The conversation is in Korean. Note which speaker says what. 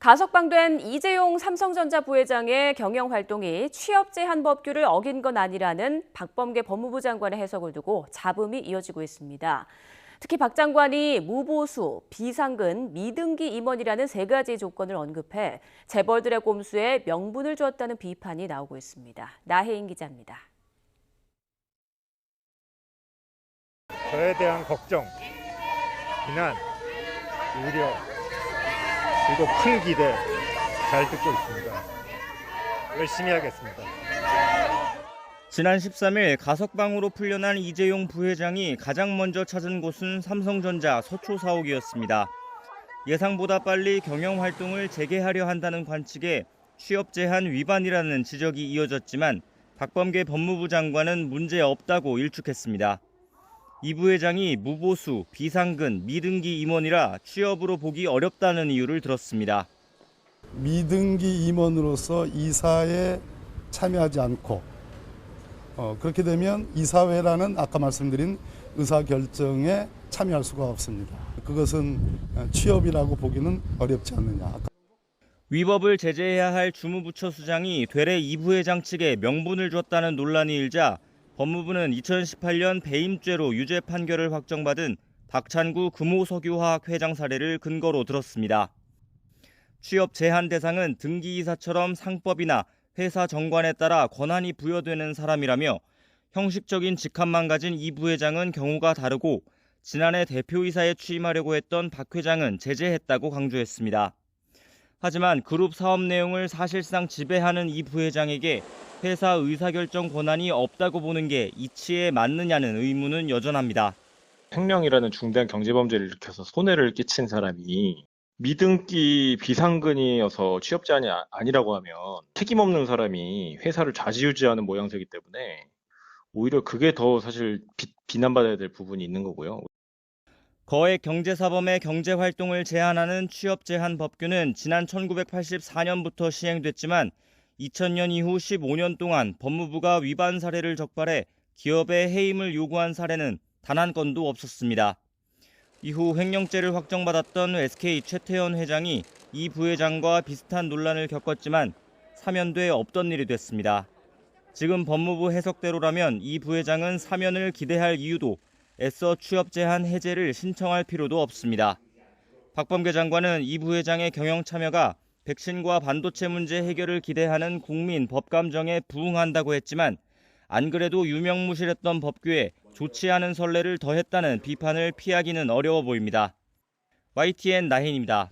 Speaker 1: 가석방된 이재용 삼성전자 부회장의 경영 활동이 취업 제한 법규를 어긴 건 아니라는 박범계 법무부 장관의 해석을 두고 잡음이 이어지고 있습니다. 특히 박 장관이 무보수, 비상근, 미등기 임원이라는 세 가지 조건을 언급해 재벌들의 꼼수에 명분을 주었다는 비판이 나오고 있습니다. 나혜인 기자입니다.
Speaker 2: 저에 대한 걱정, 비난, 우려, 그리고 큰 기대 잘 듣고 있습니다. 열심히 하겠습니다.
Speaker 3: 지난 13일 가석방으로 풀려난 이재용 부회장이 가장 먼저 찾은 곳은 삼성전자 서초 사옥이었습니다. 예상보다 빨리 경영 활동을 재개하려 한다는 관측에 취업 제한 위반이라는 지적이 이어졌지만 박범계 법무부 장관은 문제 없다고 일축했습니다. 이 부회장이 무보수, 비상근, 미등기 임원이라 취업으로 보기 어렵다는 이유를 들었습니다.
Speaker 4: 미등기 임원으로서 이사에 참여하지 않고 그렇게 되면 이사회라는 아까 말씀드린 의사결정에 참여할 수가 없습니다. 그것은 취업이라고 보기는 어렵지 않느냐.
Speaker 3: 위법을 제재해야 할 주무부처 수장이 되레 이 부회장 측에 명분을 줬다는 논란이 일자 법무부는 2018년 배임죄로 유죄 판결을 확정받은 박찬구 금호석유화학 회장 사례를 근거로 들었습니다. 취업 제한 대상은 등기이사처럼 상법이나 회사 정관에 따라 권한이 부여되는 사람이라며 형식적인 직함만 가진 이 부회장은 경우가 다르고 지난해 대표이사에 취임하려고 했던 박 회장은 제재했다고 강조했습니다. 하지만 그룹 사업 내용을 사실상 지배하는 이 부회장에게 회사 의사결정 권한이 없다고 보는 게 이치에 맞느냐는 의문은 여전합니다.
Speaker 5: 횡령이라는 중대한 경제범죄를 일으켜서 손해를 끼친 사람이 미등기 비상근이어서 취업 제한이 아니라고 하면 책임 없는 사람이 회사를 좌지우지하는 모양새이기 때문에 오히려 그게 더 사실 비난받아야 될 부분이 있는 거고요.
Speaker 3: 거액 경제사범의 경제활동을 제한하는 취업 제한 법규는 지난 1984년부터 시행됐지만 2000년 이후 15년 동안 법무부가 위반 사례를 적발해 기업에 해임을 요구한 사례는 단 한 건도 없었습니다. 이후 횡령죄를 확정받았던 SK 최태원 회장이 이 부회장과 비슷한 논란을 겪었지만 사면돼 없던 일이 됐습니다. 지금 법무부 해석대로라면 이 부회장은 사면을 기대할 이유도 애써 취업 제한 해제를 신청할 필요도 없습니다. 박범계 장관은 이 부회장의 경영 참여가 백신과 반도체 문제 해결을 기대하는 국민 법감정에 부응한다고 했지만 안 그래도 유명무실했던 법규에 좋지 않은 선례를 더했다는 비판을 피하기는 어려워 보입니다. YTN 나혜인입니다.